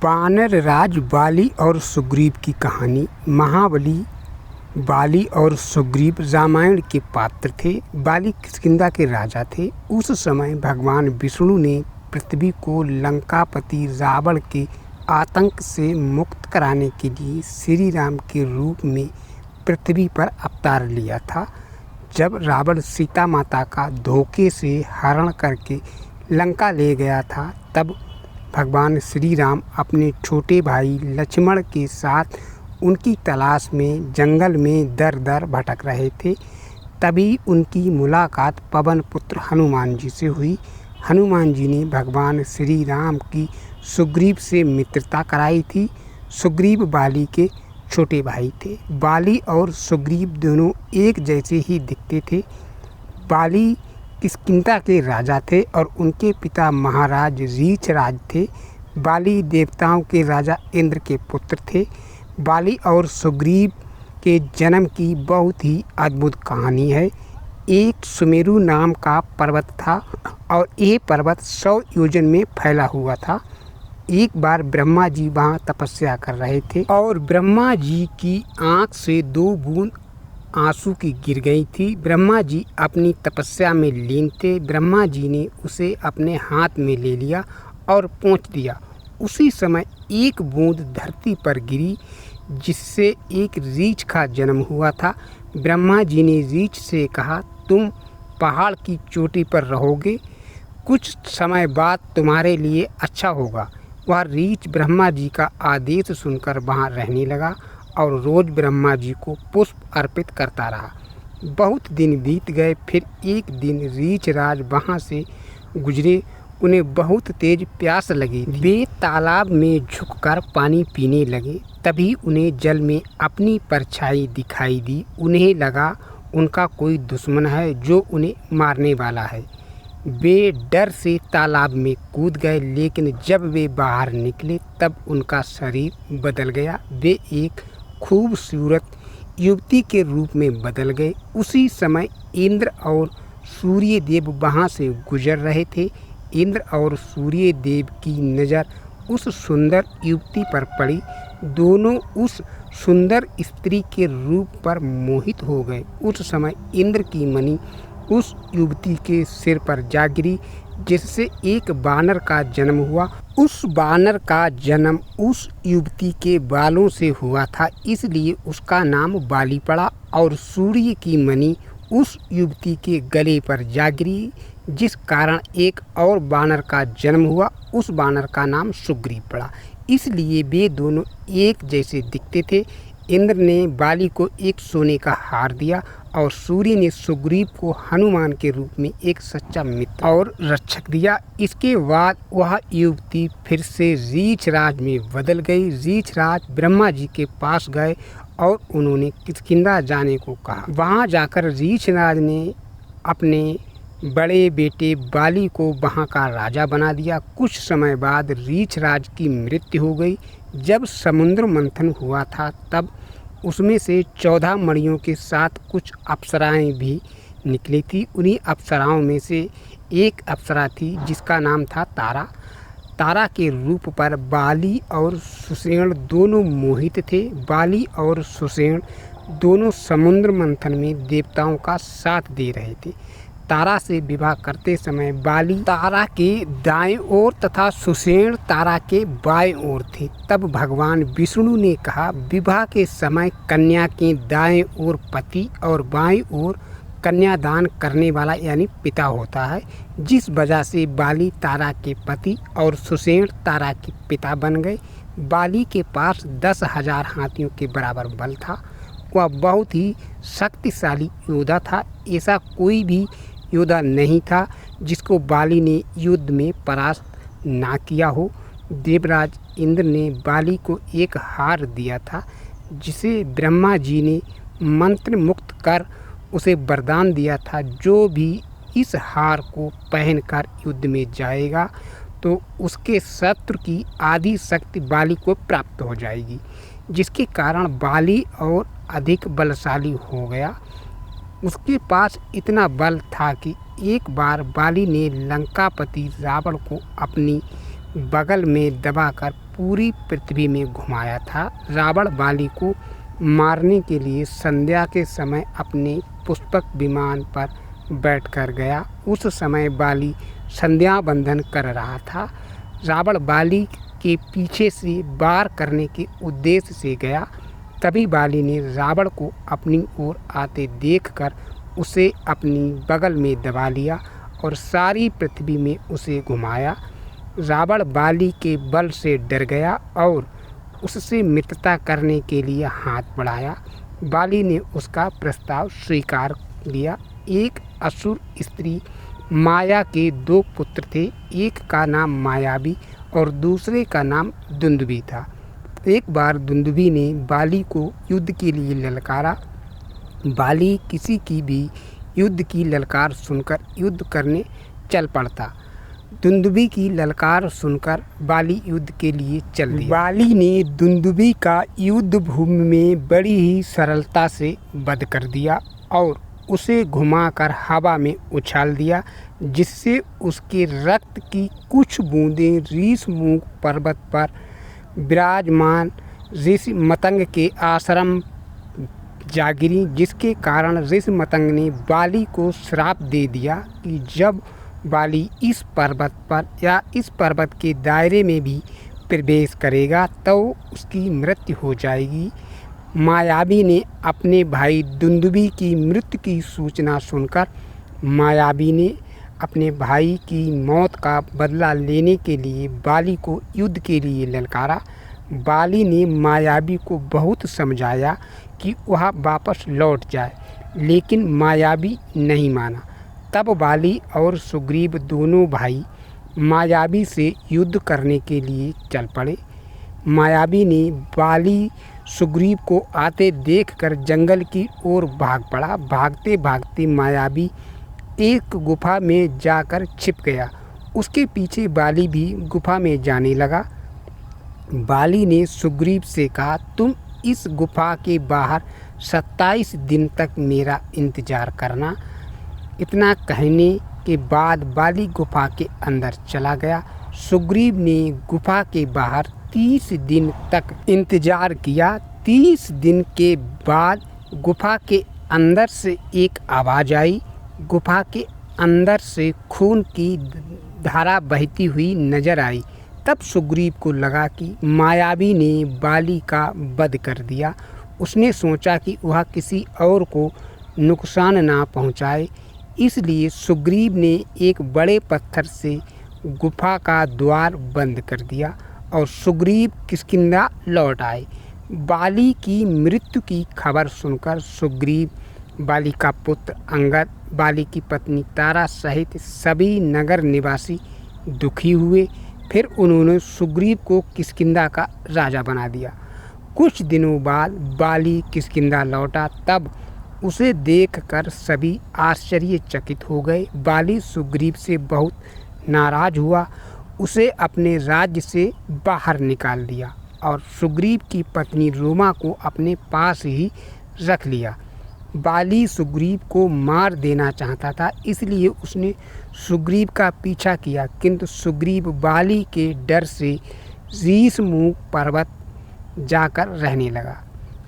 वानर राज बाली और सुग्रीव की कहानी। महाबली बाली और सुग्रीव रामायण के पात्र थे। बाली किष्किंधा के राजा थे। उस समय भगवान विष्णु ने पृथ्वी को लंकापति रावण के आतंक से मुक्त कराने के लिए श्री राम के रूप में पृथ्वी पर अवतार लिया था। जब रावण सीता माता का धोखे से हरण करके लंका ले गया था, तब भगवान श्री राम अपने छोटे भाई लक्ष्मण के साथ उनकी तलाश में जंगल में दर दर भटक रहे थे। तभी उनकी मुलाकात पवन पुत्र हनुमान जी से हुई। हनुमान जी ने भगवान श्री राम की सुग्रीव से मित्रता कराई थी। सुग्रीव बाली के छोटे भाई थे। बाली और सुग्रीव दोनों एक जैसे ही दिखते थे। बाली किष्किंधा के राजा थे और उनके पिता महाराज रीछराज थे। बाली देवताओं के राजा इंद्र के पुत्र थे। बाली और सुग्रीव के जन्म की बहुत ही अद्भुत कहानी है। एक सुमेरु नाम का पर्वत था और ये पर्वत 100 योजन में फैला हुआ था। एक बार ब्रह्मा जी वहाँ तपस्या कर रहे थे और ब्रह्मा जी की आँख से 2 बूंद आंसू की गिर गई थी। ब्रह्मा जी अपनी तपस्या में लीन थे। ब्रह्मा जी ने उसे अपने हाथ में ले लिया और पोंछ दिया। उसी समय एक बूंद धरती पर गिरी, जिससे एक रीछ का जन्म हुआ था। ब्रह्मा जी ने रीछ से कहा, तुम पहाड़ की चोटी पर रहोगे, कुछ समय बाद तुम्हारे लिए अच्छा होगा। वह रीछ ब्रह्मा जी का आदेश सुनकर वहाँ रहने लगा और रोज़ ब्रह्मा जी को पुष्प अर्पित करता रहा। बहुत दिन बीत गए। फिर एक दिन रीछराज वहाँ से गुजरे। उन्हें बहुत तेज प्यास लगी। वे तालाब में झुककर पानी पीने लगे। तभी उन्हें जल में अपनी परछाई दिखाई दी। उन्हें लगा उनका कोई दुश्मन है जो उन्हें मारने वाला है। वे डर से तालाब में कूद गए, लेकिन जब वे बाहर निकले तब उनका शरीर बदल गया। वे एक खूबसूरत युवती के रूप में बदल गए। उसी समय इंद्र और सूर्य देव वहाँ से गुजर रहे थे। इंद्र और सूर्य देव की नज़र उस सुंदर युवती पर पड़ी। दोनों उस सुंदर स्त्री के रूप पर मोहित हो गए। उस समय इंद्र की मणि उस युवती के सिर पर जा गिरी, जिससे एक बानर का जन्म हुआ। उस बानर का जन्म उस युवती के बालों से हुआ था, इसलिए उसका नाम बाली पड़ा। और सूर्य की मणि उस युवती के गले पर जा गिरी, जिस कारण एक और बानर का जन्म हुआ। उस बानर का नाम सुग्रीव पड़ा। इसलिए वे दोनों एक जैसे दिखते थे। इंद्र ने बाली को एक सोने का हार दिया और सूर्य ने सुग्रीव को हनुमान के रूप में एक सच्चा मित्र और रक्षक दिया। इसके बाद वह युवती फिर से रीछराज में बदल गई। रीछराज ब्रह्मा जी के पास गए और उन्होंने किष्किंधा जाने को कहा। वहाँ जाकर रीछराज ने अपने बड़े बेटे बाली को वहाँ का राजा बना दिया। कुछ समय बाद रीछराज की मृत्यु हो गई। जब समुद्र मंथन हुआ था, तब उसमें से 14 मणियों के साथ कुछ अप्सराएं भी निकली थी। उन्हीं अप्सराओं में से एक अप्सरा थी जिसका नाम था तारा। तारा के रूप पर बाली और सुषेण दोनों मोहित थे। बाली और सुषेण दोनों समुद्र मंथन में देवताओं का साथ दे रहे थे। तारा से विवाह करते समय बाली तारा के दाएं ओर तथा सुषेण तारा के बाएं ओर थे। तब भगवान विष्णु ने कहा, विवाह के समय कन्या के दाएं ओर पति और बाएं ओर कन्यादान करने वाला यानी पिता होता है। जिस वजह से बाली तारा के पति और सुषेण तारा के पिता बन गए। बाली के पास 10,000 हाथियों के बराबर बल था। वह बहुत ही शक्तिशाली योद्धा था। ऐसा कोई भी योद्धा नहीं था जिसको बाली ने युद्ध में परास्त ना किया हो। देवराज इंद्र ने बाली को एक हार दिया था, जिसे ब्रह्मा जी ने मंत्र मुक्त कर उसे वरदान दिया था, जो भी इस हार को पहनकर युद्ध में जाएगा तो उसके शत्रु की आधी शक्ति बाली को प्राप्त हो जाएगी, जिसके कारण बाली और अधिक बलशाली हो गया। उसके पास इतना बल था कि एक बार बाली ने लंकापति रावण को अपनी बगल में दबाकर पूरी पृथ्वी में घुमाया था। रावण बाली को मारने के लिए संध्या के समय अपने पुष्पक विमान पर बैठकर गया। उस समय बाली संध्या बंधन कर रहा था। रावण बाली के पीछे से वार करने के उद्देश्य से गया। तभी बाली ने रावण को अपनी ओर आते देखकर उसे अपनी बगल में दबा लिया और सारी पृथ्वी में उसे घुमाया। रावण बाली के बल से डर गया और उससे मित्रता करने के लिए हाथ बढ़ाया। बाली ने उसका प्रस्ताव स्वीकार लिया। एक असुर स्त्री माया के 2 पुत्र थे। एक का नाम मायावी और दूसरे का नाम दुंदुभी था। एक बार दुंदुभी ने बाली को युद्ध के लिए ललकारा। बाली किसी की भी युद्ध की ललकार सुनकर युद्ध करने चल पड़ता। दुंदुभी की ललकार सुनकर बाली युद्ध के लिए चल दिया। बाली ने दुंदुभी का युद्ध भूमि में बड़ी ही सरलता से वध कर दिया और उसे घुमाकर हवा में उछाल दिया, जिससे उसके रक्त की कुछ बूंदें ऋषमुख पर्वत पर विराजमान ऋषि मतंग के आश्रम जा गिरी, जिसके कारण ऋषि मतंग ने बाली को श्राप दे दिया कि जब बाली इस पर्वत पर या इस पर्वत के दायरे में भी प्रवेश करेगा तो उसकी मृत्यु हो जाएगी। मायावी ने अपने भाई दुंदुभी की मृत्यु की सूचना सुनकर मायावी ने अपने भाई की मौत का बदला लेने के लिए बाली को युद्ध के लिए ललकारा। बाली ने मायावी को बहुत समझाया कि वह वापस लौट जाए, लेकिन मायावी नहीं माना। तब बाली और सुग्रीव दोनों भाई मायावी से युद्ध करने के लिए चल पड़े। मायावी ने बाली सुग्रीव को आते देखकर जंगल की ओर भाग पड़ा। भागते भागते मायावी एक गुफा में जाकर छिप गया। उसके पीछे बाली भी गुफा में जाने लगा। बाली ने सुग्रीव से कहा, तुम इस गुफा के बाहर 27 दिन तक मेरा इंतजार करना। इतना कहने के बाद बाली गुफा के अंदर चला गया। सुग्रीव ने गुफा के बाहर 30 दिन तक इंतजार किया। 30 दिन के बाद गुफा के अंदर से एक आवाज़ आई। गुफा के अंदर से खून की धारा बहती हुई नजर आई। तब सुग्रीव को लगा कि मायावी ने बाली का वध कर दिया। उसने सोचा कि वह किसी और को नुकसान ना पहुंचाए, इसलिए सुग्रीव ने एक बड़े पत्थर से गुफा का द्वार बंद कर दिया और सुग्रीव किष्किंधा लौट आए। बाली की मृत्यु की खबर सुनकर सुग्रीव, बाली का पुत्र अंगद, बाली की पत्नी तारा सहित सभी नगर निवासी दुखी हुए। फिर उन्होंने सुग्रीव को किष्किंधा का राजा बना दिया। कुछ दिनों बाद बाली किष्किंधा लौटा। तब उसे देखकर सभी आश्चर्यचकित हो गए। बाली सुग्रीव से बहुत नाराज हुआ, उसे अपने राज्य से बाहर निकाल दिया और सुग्रीव की पत्नी रोमा को अपने पास ही रख लिया। बाली सुग्रीव को मार देना चाहता था, इसलिए उसने सुग्रीव का पीछा किया, किंतु सुग्रीव बाली के डर से ऋषमुख पर्वत जाकर रहने लगा,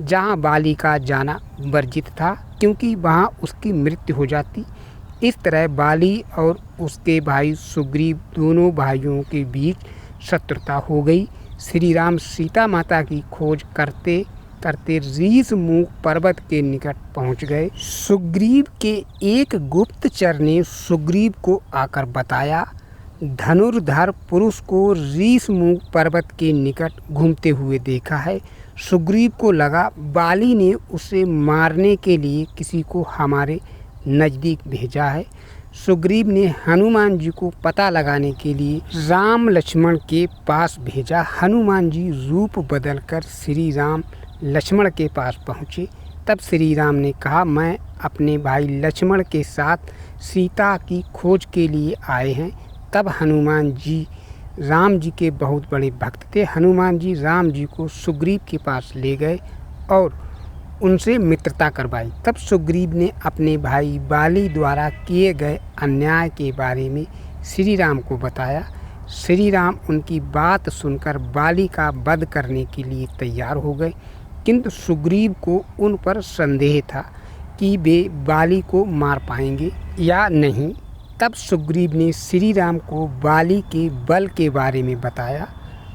जहाँ बाली का जाना वर्जित था, क्योंकि वहाँ उसकी मृत्यु हो जाती। इस तरह बाली और उसके भाई सुग्रीव दोनों भाइयों के बीच शत्रुता हो गई। श्री राम सीता माता की खोज करते करते ऋषमुख पर्वत के निकट पहुंच गए। सुग्रीव के एक गुप्तचर ने सुग्रीव को आकर बताया, धनुर्धर पुरुष को ऋषमुख पर्वत के निकट घूमते हुए देखा है। सुग्रीव को लगा बाली ने उसे मारने के लिए किसी को हमारे नज़दीक भेजा है। सुग्रीव ने हनुमान जी को पता लगाने के लिए राम लक्ष्मण के पास भेजा। हनुमान जी रूप बदलकर श्री राम लक्ष्मण के पास पहुँचे। तब श्री राम ने कहा, मैं अपने भाई लक्ष्मण के साथ सीता की खोज के लिए आए हैं। तब हनुमान जी राम जी के बहुत बड़े भक्त थे। हनुमान जी राम जी को सुग्रीव के पास ले गए और उनसे मित्रता करवाई। तब सुग्रीव ने अपने भाई बाली द्वारा किए गए अन्याय के बारे में श्री राम को बताया। श्री राम उनकी बात सुनकर बाली का वध करने के लिए तैयार हो गए, किंतु सुग्रीव को उन पर संदेह था कि वे बाली को मार पाएंगे या नहीं। तब सुग्रीव ने श्री राम को बाली के बल के बारे में बताया।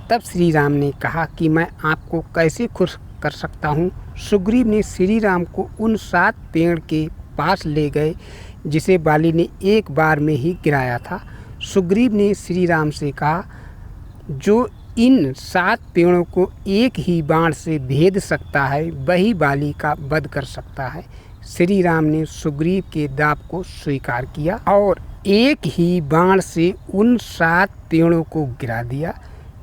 तब श्री राम ने कहा कि मैं आपको कैसे खुश कर सकता हूँ। सुग्रीव ने श्री राम को उन 7 पेड़ के पास ले गए जिसे बाली ने एक बार में ही गिराया था। सुग्रीव ने श्री राम से कहा, जो इन 7 पेड़ों को एक ही बाण से भेद सकता है वही बाली का वध कर सकता है। श्री राम ने सुग्रीव के दाव को स्वीकार किया और एक ही बाण से उन 7 पेड़ों को गिरा दिया,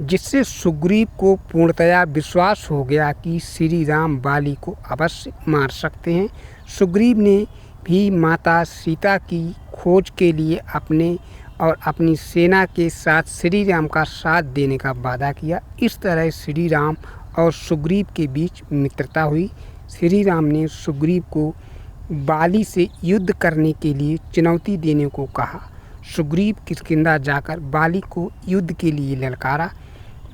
जिससे सुग्रीव को पूर्णतया विश्वास हो गया कि श्री राम बाली को अवश्य मार सकते हैं। सुग्रीव ने भी माता सीता की खोज के लिए अपने और अपनी सेना के साथ श्री राम का साथ देने का वादा किया। इस तरह श्री राम और सुग्रीव के बीच मित्रता हुई। श्री राम ने सुग्रीव को बाली से युद्ध करने के लिए चुनौती देने को कहा। सुग्रीव किष्किंधा जाकर बाली को युद्ध के लिए ललकारा।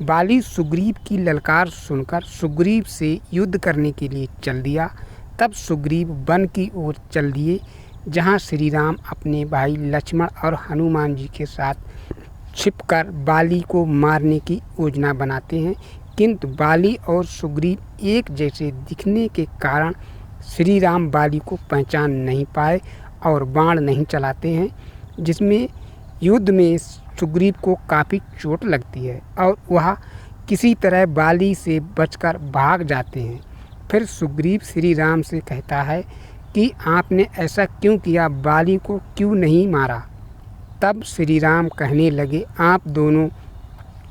बाली सुग्रीव की ललकार सुनकर सुग्रीव से युद्ध करने के लिए चल दिया। तब सुग्रीव वन की ओर चल दिए, जहां श्री राम अपने भाई लक्ष्मण और हनुमान जी के साथ छिपकर बाली को मारने की योजना बनाते हैं, किंतु बाली और सुग्रीव एक जैसे दिखने के कारण श्री राम बाली को पहचान नहीं पाए और बाण नहीं चलाते हैं, जिसमें युद्ध में सुग्रीव को काफ़ी चोट लगती है और वह किसी तरह बाली से बचकर भाग जाते हैं। फिर सुग्रीव श्री राम से कहता है कि आपने ऐसा क्यों किया, बाली को क्यों नहीं मारा। तब श्री राम कहने लगे, आप दोनों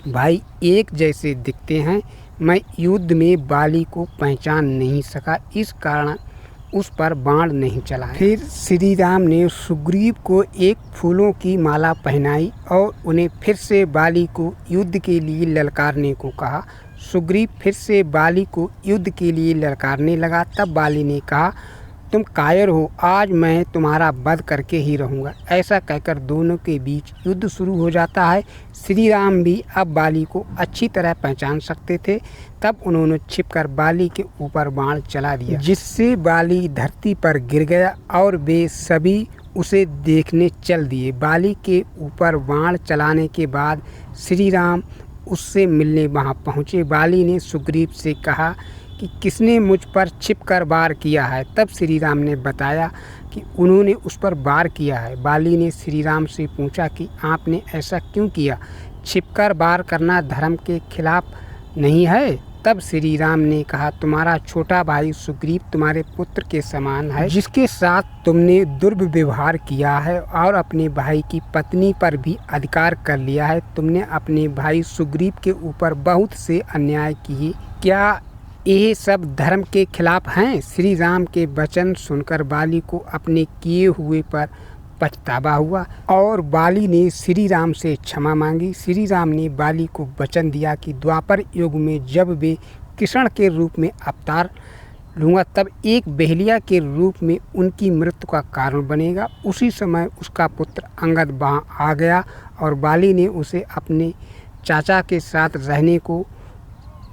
भाई एक जैसे दिखते हैं, मैं युद्ध में बाली को पहचान नहीं सका, इस कारण उस पर बाण नहीं चला। फिर श्री राम ने सुग्रीव को एक फूलों की माला पहनाई और उन्हें फिर से बाली को युद्ध के लिए ललकारने को कहा। सुग्रीव फिर से बाली को युद्ध के लिए ललकारने लगा। तब बाली ने कहा, तुम कायर हो, आज मैं तुम्हारा वध करके ही रहूँगा। ऐसा कहकर दोनों के बीच युद्ध शुरू हो जाता है। श्री राम भी अब बाली को अच्छी तरह पहचान सकते थे। तब उन्होंने छिपकर बाली के ऊपर बाण चला दिया, जिससे बाली धरती पर गिर गया और वे सभी उसे देखने चल दिए। बाली के ऊपर बाण चलाने के बाद श्री राम उससे मिलने वहाँ पहुँचे। बाली ने सुग्रीव से कहा कि किसने मुझ पर छिपकर वार किया है। तब श्री राम ने बताया कि उन्होंने उस पर वार किया है। बाली ने श्री राम से पूछा कि आपने ऐसा क्यों किया, छिपकर वार करना धर्म के खिलाफ नहीं है। तब श्री राम ने कहा, तुम्हारा छोटा भाई सुग्रीव तुम्हारे पुत्र के समान है, जिसके साथ तुमने दुर्व्यवहार किया है और अपने भाई की पत्नी पर भी अधिकार कर लिया है। तुमने अपने भाई सुग्रीव के ऊपर बहुत से अन्याय किए, क्या ये सब धर्म के खिलाफ हैं। श्री राम के वचन सुनकर बाली को अपने किए हुए पर पछतावा हुआ और बाली ने श्री राम से क्षमा मांगी। श्री राम ने बाली को वचन दिया कि द्वापर युग में जब वे कृष्ण के रूप में अवतार लूँगा, तब एक बहेलिया के रूप में उनकी मृत्यु का कारण बनेगा। उसी समय उसका पुत्र अंगद वहाँ आ गया और बाली ने उसे अपने चाचा के साथ रहने को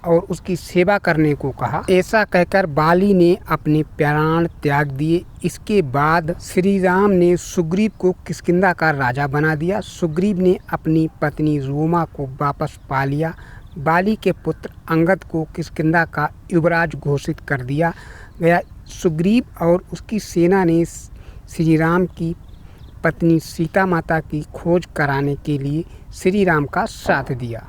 और उसकी सेवा करने को कहा। ऐसा कहकर बाली ने अपने प्राण त्याग दिए। इसके बाद श्री राम ने सुग्रीव को किष्किंधा का राजा बना दिया। सुग्रीव ने अपनी पत्नी रोमा को वापस पा लिया। बाली के पुत्र अंगद को किष्किंधा का युवराज घोषित कर दिया गया। सुग्रीव और उसकी सेना ने श्री राम की पत्नी सीता माता की खोज कराने के लिए श्री राम का साथ दिया।